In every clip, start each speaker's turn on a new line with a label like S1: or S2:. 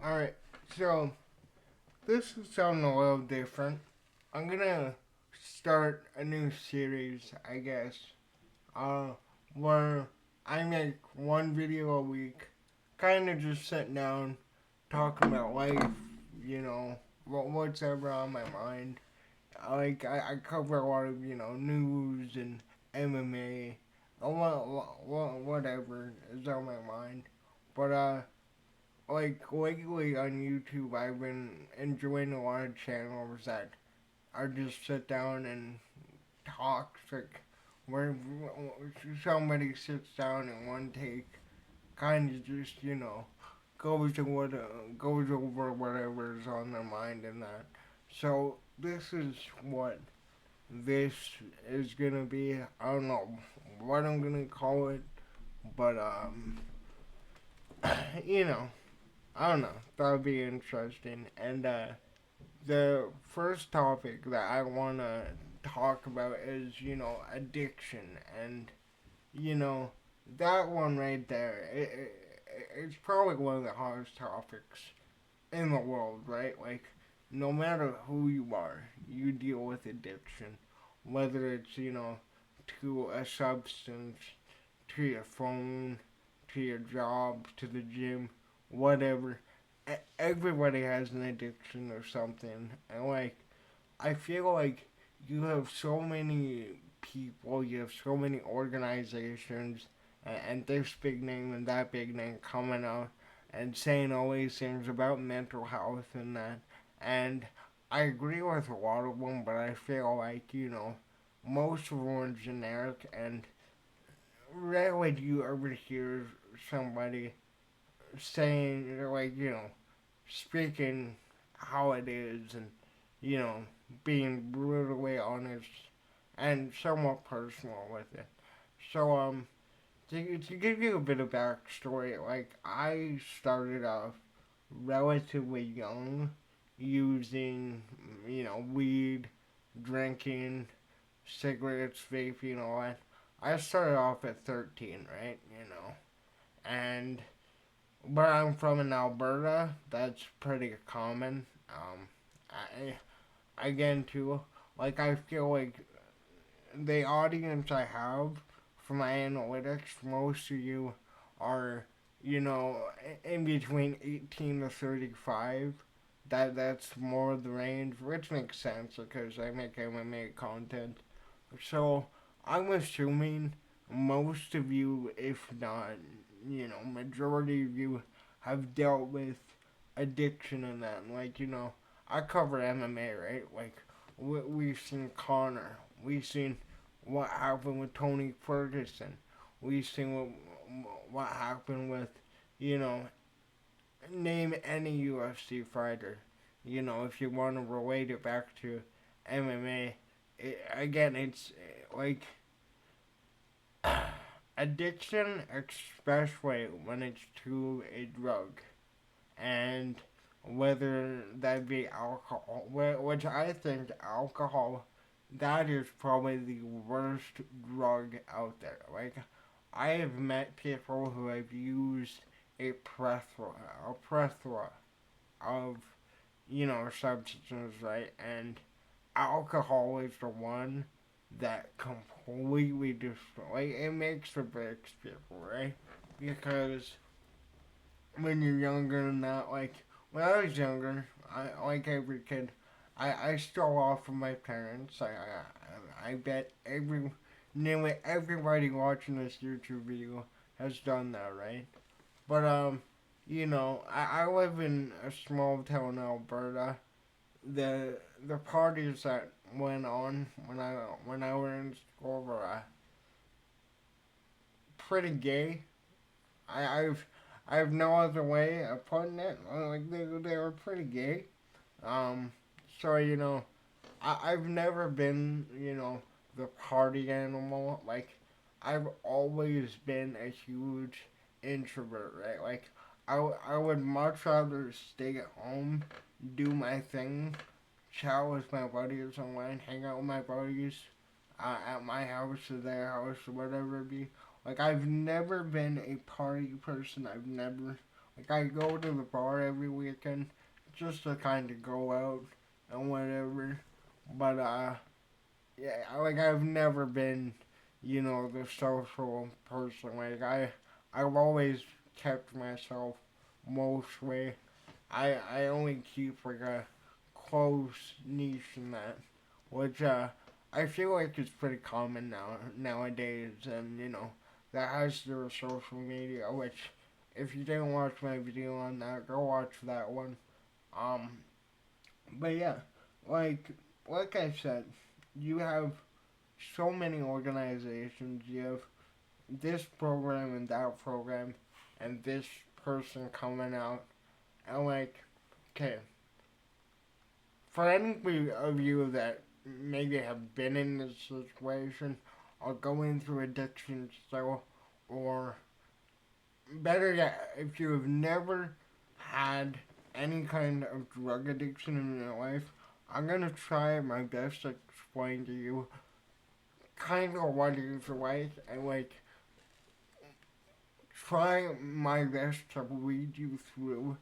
S1: Alright, so this is sounding a little different. I'm gonna start a new series, I guess, uh, where I make one video a week, kind of just sitting down, talking about life, you know, what's ever on my mind. I cover a lot of, news and MMA, whatever is on my mind. But, lately on YouTube, I've been enjoying a lot of channels that I just sit down and talk, like where somebody sits down in one take, kind of just goes to goes over whatever's on their mind and that. So this is what this is gonna be. I don't know what I'm gonna call it, but you know, I don't know. That would be interesting. And the first topic that I want to talk about is, addiction. And, you know, that one right there, it's probably one of the hardest topics in the world, right? Like, no matter who you are, you deal with addiction. Whether it's, to a substance, to your phone, to your job, to the gym, whatever. Everybody has an addiction or something. And, like, I feel like you have so many people, you have so many organizations, and this big name and that big name coming out and saying all these things about mental health and that. And I agree with a lot of them, but I feel like, most of them are generic, and rarely do you ever hear somebody saying, like, speaking how it is and, you know, being brutally honest and somewhat personal with it. So, to give you a bit of backstory, like, I started off relatively young using, weed, drinking, cigarettes, vaping, all that. I started off at 13, right? And where I'm from in Alberta, that's pretty common. Again, too, like, I feel like the audience I have for my analytics, most of you are, in between 18 to 35. That's more the range, which makes sense because I make MMA content. So I'm assuming most of you, if not, majority of you, have dealt with addiction and that. Like, I cover MMA, right? Like, we've seen Connor. We've seen what happened with Tony Ferguson. We've seen what happened with, you know, name any UFC fighter. If you want to relate it back to MMA, again, it's like addiction, especially when it's to a drug, and whether that be alcohol, which I think alcohol, that is probably the worst drug out there. Like, I have met people who have used a plethora of, substances, right? And alcohol is the one that completely destroys. Like, it makes or breaks people, right? Because when you're younger than that, like when I was younger, I like every kid, I stole off from my parents. I bet nearly everybody watching this YouTube video has done that, right? But I live in a small town in Alberta. The parties that went on when I was in school were pretty gay. I've I have no other way of putting it. Like, they were pretty gay. Um, so I've never been the party animal. Like, I've always been a huge introvert, right? Like, I would much rather stay at home, do my thing, chat with my buddies online, hang out with my buddies at my house or their house or whatever it be. Like, I've never been a party person. I've never Like I go to the bar every weekend just to kind of go out and whatever. But yeah, like I've never been, the social person. Like I've always kept myself mostly. I only keep like a close niche in that, which I feel like is pretty common nowadays, and that has to do with social media. Which, if you didn't watch my video on that, go watch that one. Um, but yeah, like like I said, you have so many organizations. You have this program and that program, and this person coming out, and like, okay, for any of you that maybe have been in this situation or going through addiction still, or better yet, if you have never had any kind of drug addiction in your life, I'm gonna try my best to explain to you kind of what it is like and like try my best to lead you through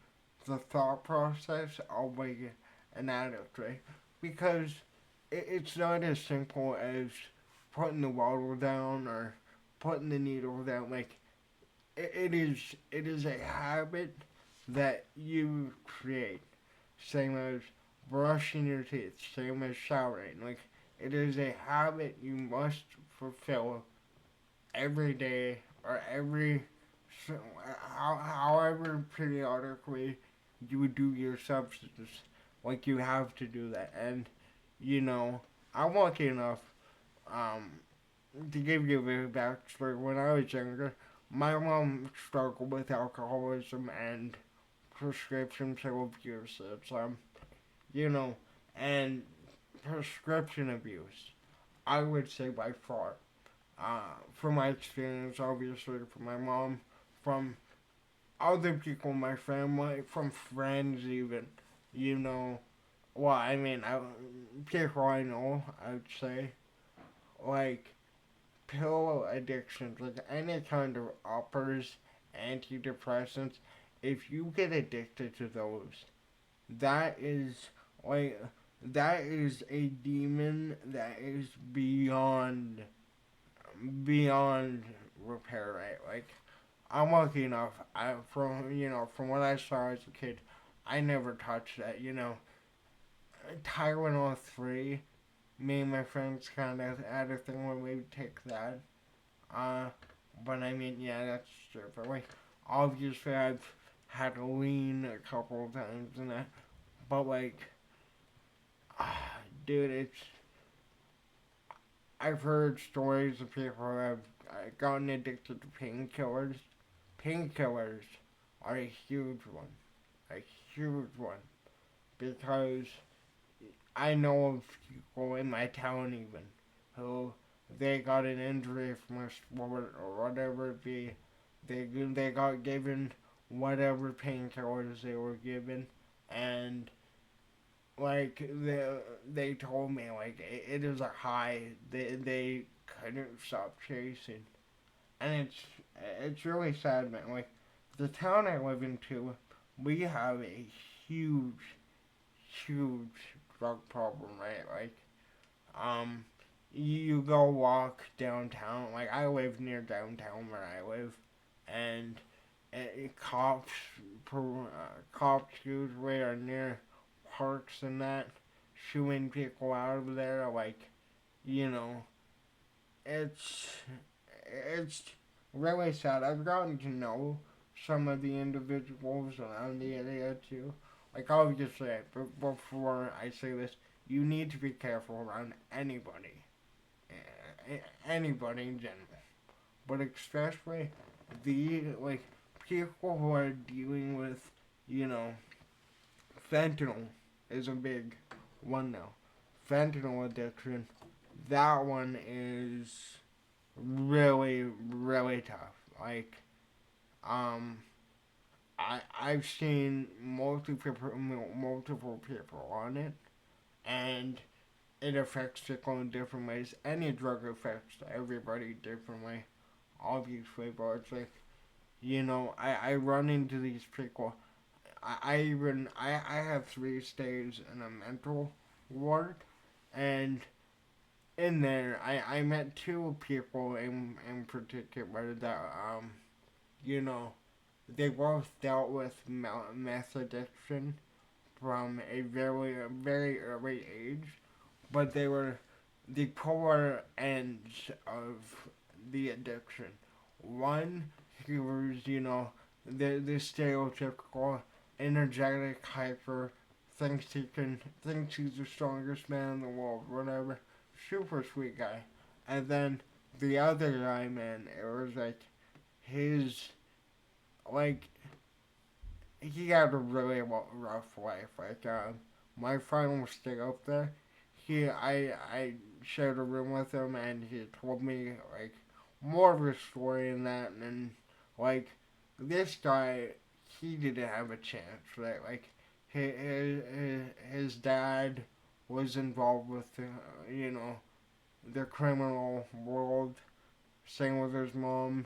S1: the thought process of like an addict, right? Because it's not as simple as putting the bottle down or putting the needle down. Like it is a habit that you create. Same as brushing your teeth. Same as showering. Like it is a habit you must fulfill every day or so, however periodically you do your substance. Like you have to do that, and you know I'm lucky enough um, to give you a bit of backstory. When I was younger, my mom struggled with alcoholism and prescription pill abuse. It's you know, and prescription abuse. I would say by far from my experience, obviously, from my mom, from other people in my family, from friends, even, you know. Well, I mean, people I know, I'd say, like pill addictions, like any kind of uppers, antidepressants, if you get addicted to those, that is like that is a demon that is beyond repair, right? Like I'm lucky enough. From what I saw as a kid, I never touched that. Tylenol 3. Me and my friends kind of had a thing where we would take that. Uh, but I mean, yeah, that's true. But like, obviously, I've had lean a couple of times and that. But like, dude, I've heard stories of people who have gotten addicted to painkillers. Painkillers are a huge one. A huge one. Because I know of people in my town even who they got an injury from a sport or whatever it be. They got given whatever painkillers they were given, and like they told me like it is a high they couldn't stop chasing, and it's really sad, man. Like the town I live in too, we have a huge huge drug problem, right? Like you go walk downtown. Like I live near downtown where I live, and cops cops usually are near parks and that, shooing people out of there. Like you know, it's it's really sad. I've gotten to know some of the individuals around the area too. Like obviously, before I say this, you need to be careful around anybody, anybody in general, but especially the like people who are dealing with, you know, fentanyl is a big one now. Fentanyl addiction, that one is really really tough. Like um, I've seen multiple people on it, and it affects people in different ways. Any drug affects everybody differently, obviously, but it's like I run into these people. I have 3 stays in a mental ward, and in there I met 2 people in particular that you know they both dealt with meth addiction from a very early age, but they were the polar ends of the addiction. One, he was, the stereotypical energetic hyper, thinks he's the strongest man in the world, whatever. Super sweet guy. And then the other guy, man, it was like his like he had a really rough life. Like my friend was still up there. I shared a room with him, and he told me like more of a story in that, and like this guy, he didn't have a chance. Right, like his dad was involved with the criminal world. Same with his mom,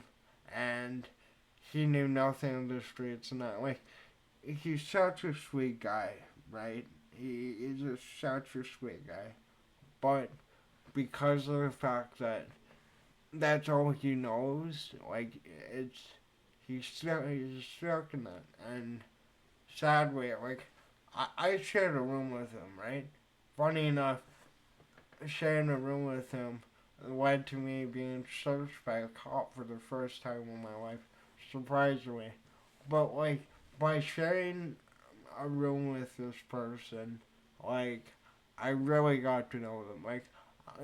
S1: and he knew nothing of the streets and that. Like he's such a sweet guy, right? He is just such a sweet guy. But because of the fact that that's all he knows, like it's he's stuck in that. And sadly, like I shared a room with him, right? Funny enough, sharing a room with him led to me being searched by a cop for the first time in my life, surprisingly. But like by sharing a room with this person, like I really got to know them. Like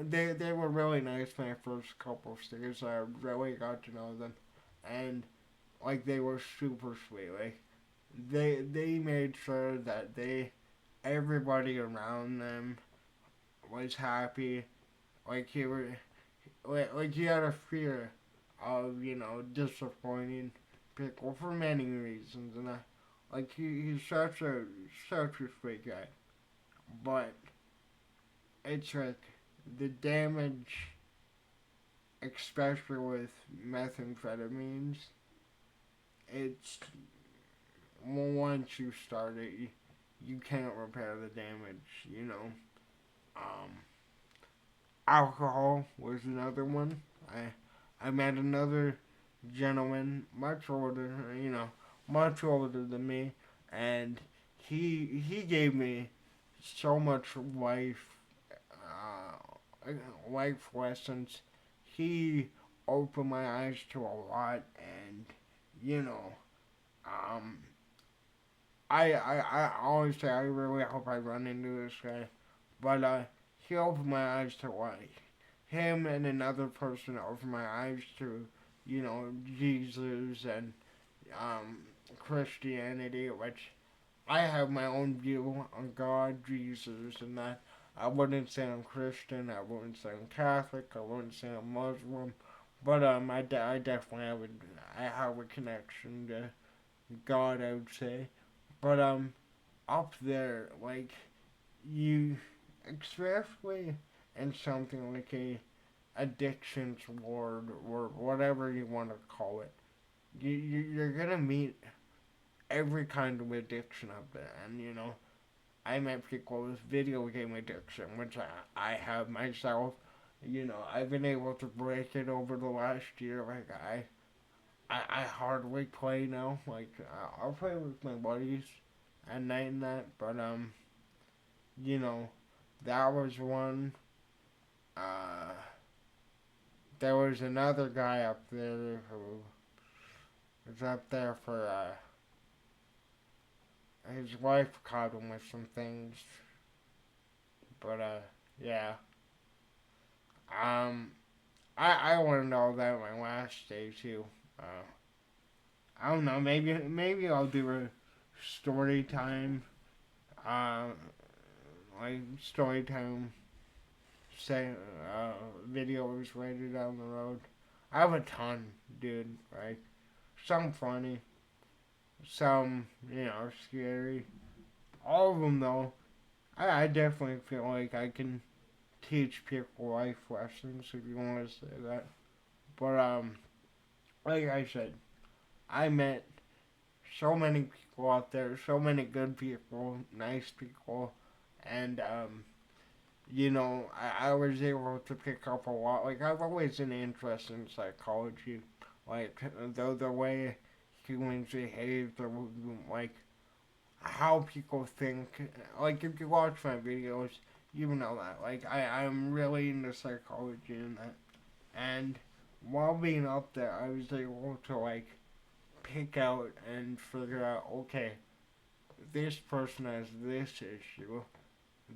S1: they were really nice my first couple of stays. I really got to know them, and like they were super sweet. Like they made sure that everybody around them was happy. Like he were like he had a fear of disappointing people for many reasons, and like he's such a sweet guy. But it's like the damage, especially with methamphetamines, it's once you start it, you can't repair the damage. Um, Alcohol was another one. I met another gentleman, much older than me, and he gave me so much life lessons. He opened my eyes to a lot, and you know, um, I always say I really hope I run into this guy, but he opened my eyes to like him and another person opened my eyes to Jesus and um, Christianity, which I have my own view on God, Jesus, and that. I wouldn't say I'm Christian. I wouldn't say I'm Catholic. I wouldn't say I'm Muslim. But I definitely have a connection to God. I would say. But up there, like you, especially in something like a addictions ward or whatever you want to call it, you're gonna meet every kind of addiction up there, and I met people with video game addiction, which I have myself. I've been able to break it over the last year. Like I hardly play now. Like I'll play with my buddies at night and that, but you know, that was one. Uh, there was another guy up there who was up there for his wife caught him with some things, but yeah. Um, I learned all that my last day too. I don't know. Maybe I'll do a story time. Uh, like story time. Say videos later down the road. I have a ton, dude. Like some funny, some scary. All of them though. I definitely feel like I can teach people life lessons if you want to say that. But like I said, I met so many people out there, so many good people, nice people, and I was able to pick up a lot. Like I've always been interested in psychology, like the way humans behave, like how people think. Like if you watch my videos, you know that. Like I'm really into psychology and that. And while being up there, I was able to like pick out and figure out, okay, this person has this issue.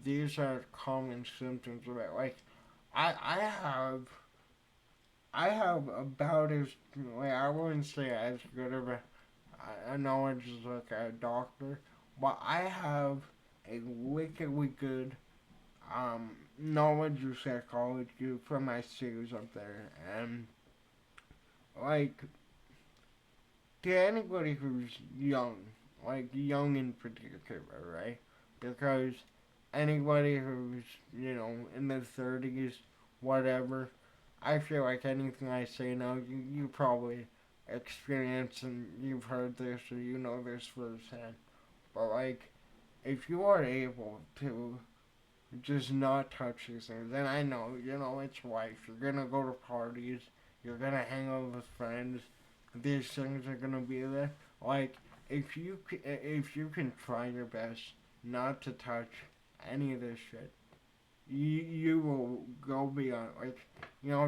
S1: These are common symptoms of it. Like I I have I have about as like I wouldn't say as good of a knowledge as like a doctor, but I have a wickedly good knowledge of psychology from my series up there, and like to anybody who's young, like young in particular, right? Because anybody who's, in their 30s, whatever, I feel like anything I say now, you probably experience and you've heard this or you know this firsthand. But, like, if you are able to just not touch these things, then I know, it's life. You're gonna go to parties, you're gonna hang out with friends, these things are gonna be there. Like if you can try your best not to touch any of this shit, you will go beyond. Like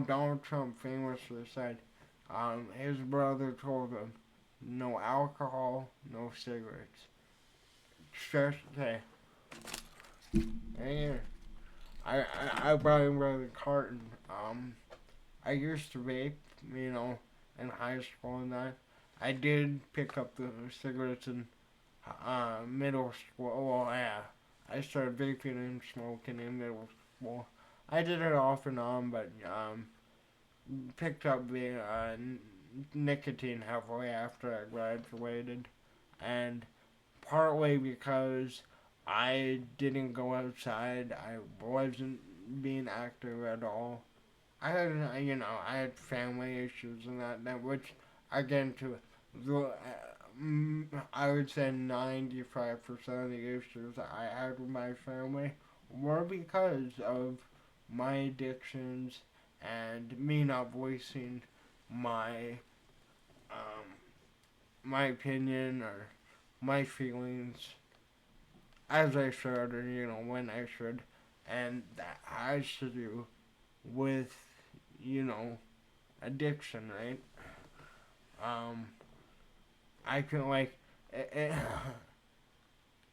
S1: Donald Trump famously said, his brother told him, no alcohol, no cigarettes. Stress. Okay, here. I brought him a carton. I used to vape, in high school and that. I did pick up the cigarettes in middle school. Well, yeah, I started vaping and smoking in middle school. I did it off and on, but picked up the nicotine heavily after I graduated, and partly because I didn't go outside, I wasn't being active at all. I had family issues and that which I get into. I would say 95% of the issues I had with my family were because of my addictions and me not voicing my um, my opinion or my feelings as I should or when I should, and that has to do with you know addiction, right? Um, I can like,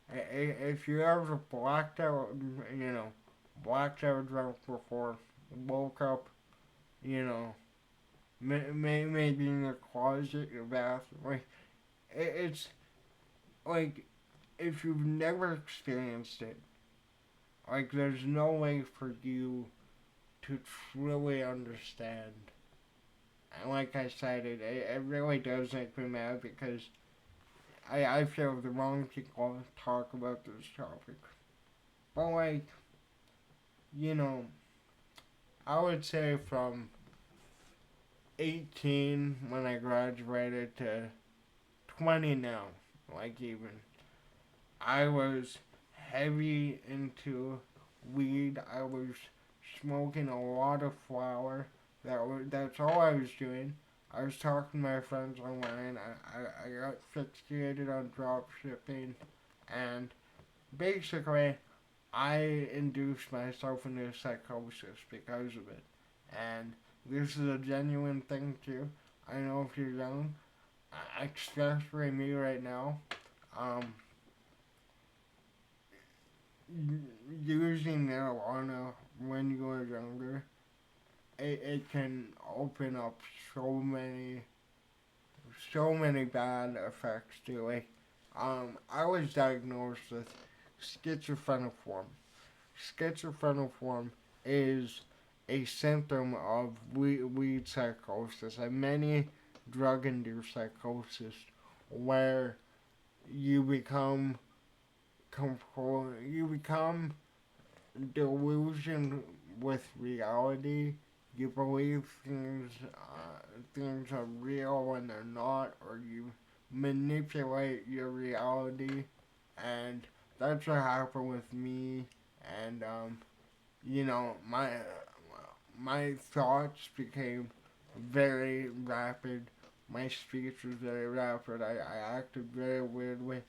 S1: if you ever blacked out drunk before, woke up, you know, maybe in your closet, your bathroom, like, it's like if you've never experienced it, like there's no way for you to truly understand. And like I said, it really does make me mad because I feel the wrong people talk about this topic. But like, you know, I would say from 18 when I graduated to 20 now, like even, I was heavy into weed. I was smoking a lot of flower. That's all I was doing. I was talking to my friends online. I got fixated on drop shipping, and basically I induced myself into psychosis because of it. And this is a genuine thing too. I know if you're young, especially me right now, um, using marijuana when you are younger, it can open up so many bad effects to it. I was diagnosed with schizophreniform. Schizophreniform is a symptom of weed psychosis and many drug-induced psychosis where you become you become delusion with reality you believe things are real when they're not, or you manipulate your reality, and that's what happened with me. And you know, my thoughts became very rapid. My speech was very rapid. I acted very weirdly.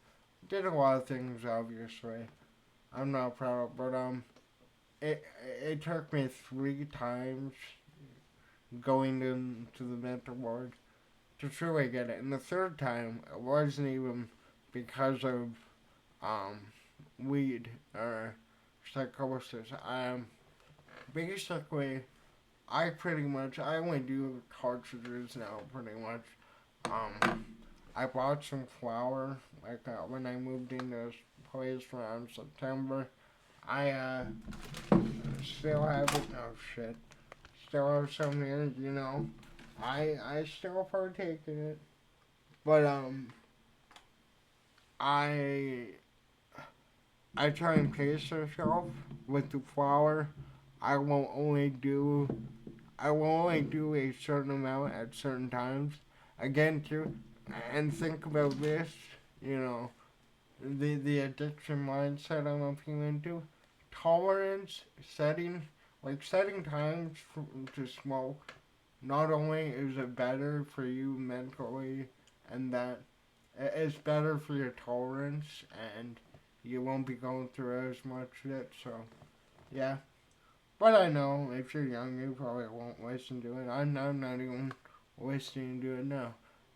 S1: Did a lot of things, obviously. I'm not proud, but it took me 3 times going into the mental ward to truly get it. And the third time, it wasn't even because of um, weed or psychosis. Basically, I only do cartridges now, pretty much. I bought some flour, like when I moved into this place around September. I still have it. Oh shit. Still have some here, you know. I still partake in it. But I I try and pace myself with the flour. I will only do I will only do a certain amount at certain times. Again, too, and think about this. You know, the addiction mindset I'm appealing to. Tolerance setting, like setting times to smoke. Not only is it better for you mentally, and that it's better for your tolerance, and you won't be going through as much shit. So yeah, but I know if you're young, you probably won't listen to it. I'm not even listening to it now.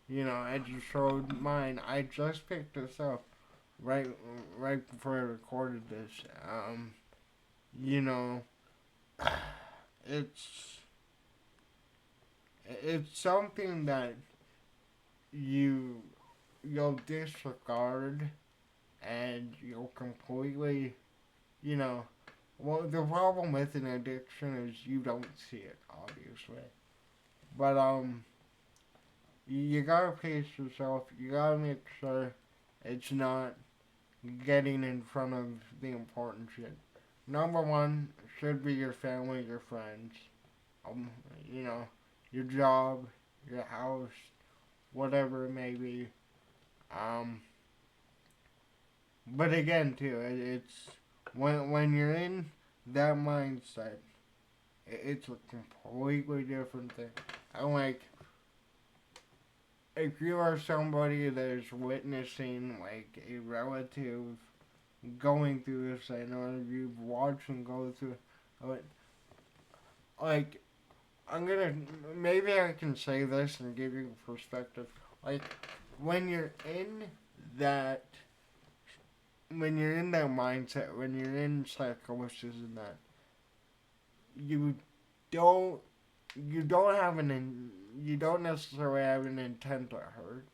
S1: You know, I just showed mine. I just picked this up right right before I recorded this. You know, it's it's something that you you'll disregard and you'll completely, you know, well, the problem with an addiction is you don't see it, obviously. But you gotta pace yourself. You gotta make sure it's not getting in front of the important shit. Number one should be your family, your friends. Um, you know, your job, your house, whatever it may be. Um, but again, too, it's when you're in that mindset, it's a completely different thing. I like if you are somebody that is witnessing like a relative going through this, I know you've watched them go through it. Like I'm gonna maybe I can say this and give you perspective. Like when you're in that when you're in that mindset, when you're in psychosis and that, you don't you don't have you don't necessarily have an intent to hurt.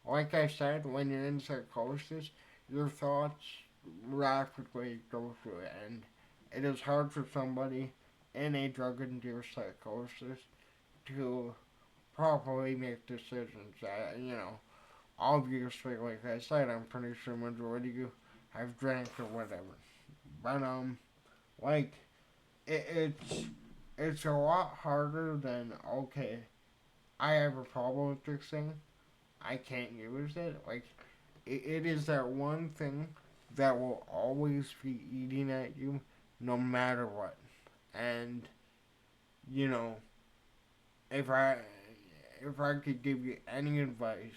S1: Like I said, when you're in psychosis, your thoughts rapidly go through it, and it is hard for somebody in a drug-induced psychosis to properly make decisions. You know, obviously, like I said, I'm pretty sure majority of you have drank or whatever, but like it, it's a lot harder than okay. I have a problem with this thing. I can't use it. Like it is that one thing that will always be eating at you, no matter what. And you know, if I if I could give you any advice,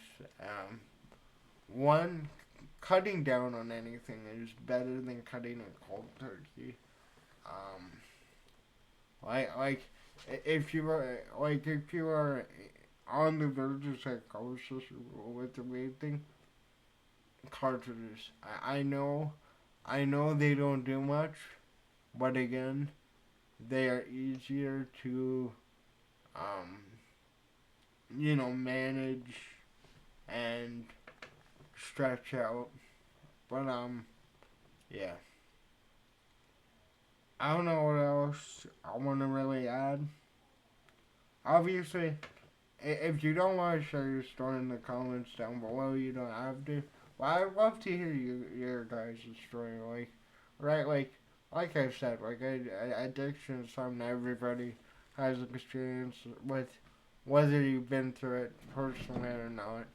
S1: one, cutting down on anything is better than cutting a cold turkey. Um, like if you are on the verge of psychosis with the weed thing, cartridges. I know they don't do much, but again, they are easier to um, manage and stretch out. But yeah. I don't know what else I want to really add. Obviously, if you don't want to share your story in the comments down below, you don't have to. Well, I'd love to hear your guys' story. Like, right? Like I said, like addiction is something everybody has experience with whether you've been through it personally or not.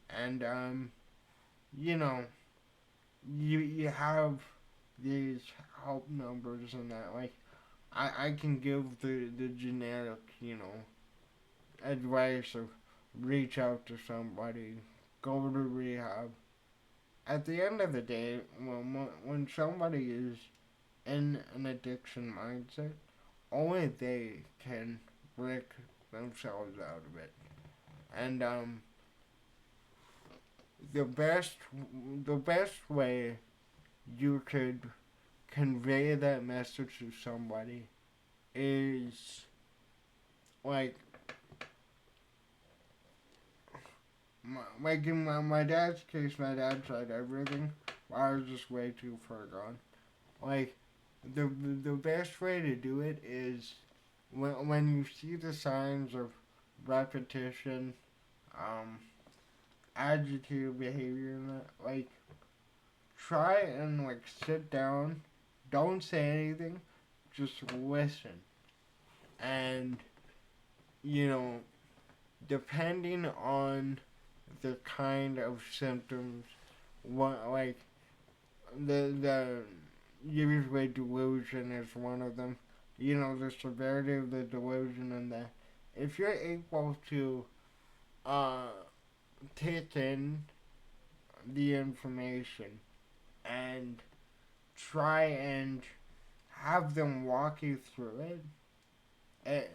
S1: And you know, you have these help numbers and that. Like I can give the generic, advice of reach out to somebody, go to rehab. At the end of the day, when somebody is in an addiction mindset, only they can break themselves out of it. And the best the best way you could convey that message to somebody is like like in my dad's case, my dad tried everything. I was just way too far gone. Like the best way to do it is when you see the signs of repetition, um, agitated behavior, and that, like try and like sit down, don't say anything, just listen, and you know, depending on the kind of symptoms, what like the usually delusion is one of them. The severity of the delusion and that. If you're able to uh, take in the information and try and have them walk you through it,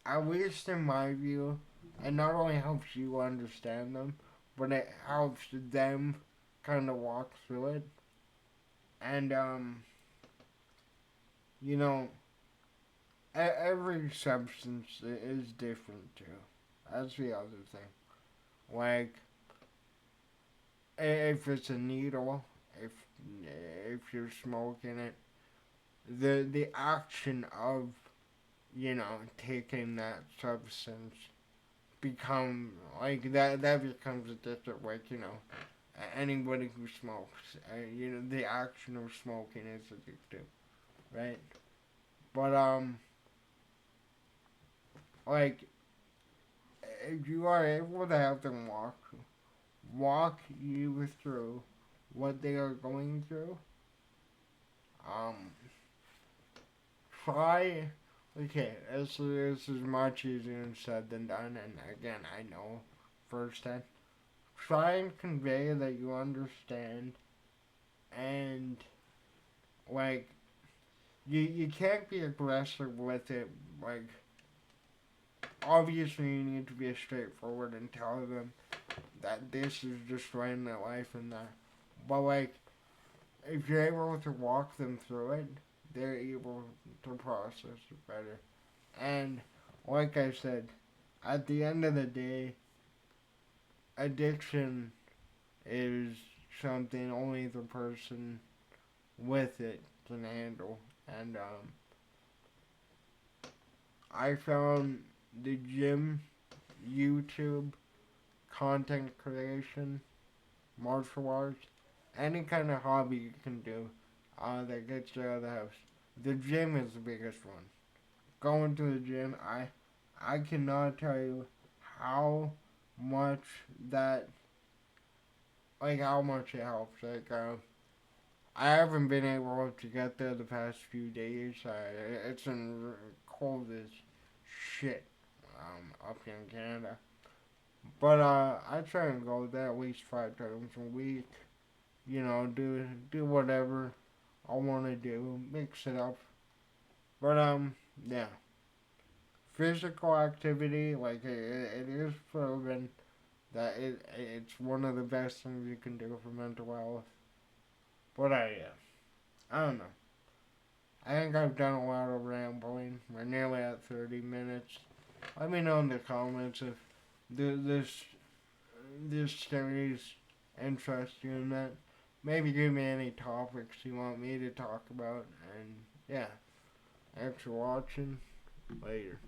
S1: at least in my view, it not only helps you understand them, but it helps them kind of walk through it. And, you know, every substance is different too. That's the other thing. Like, if it's a needle, if if you're smoking it, the action of taking that substance become like that becomes addictive. Like anybody who smokes, the action of smoking is addictive, right? But like if you are able to have them walk you through what they are going through, um, try. Okay, this is much easier said than done, and again, I know firsthand. Try and convey that you understand, and like you can't be aggressive with it. Like obviously, you need to be straightforward and tell them that this is just running their life and that. But like, if you're able to walk them through it, they're able to process it better. And like I said, at the end of the day, addiction is something only the person with it can handle. And I found the gym, YouTube, content creation, martial arts, any kind of hobby you can do that gets you out of the house. The gym is the biggest one. Going to the gym, I cannot tell you how much that how much it helps. Like I haven't been able to get there the past few days. It's been cold as shit up here in Canada. But I try and go there at least 5 times a week. Do whatever I want to do, mix it up. But yeah, physical activity it is proven that it's one of the best things you can do for mental health. But I don't know. I think I've done a lot of rambling. We're nearly at 30 minutes. Let me know in the comments if this series interests you in that. Maybe give me any topics you want me to talk about. And yeah, thanks for watching. Later.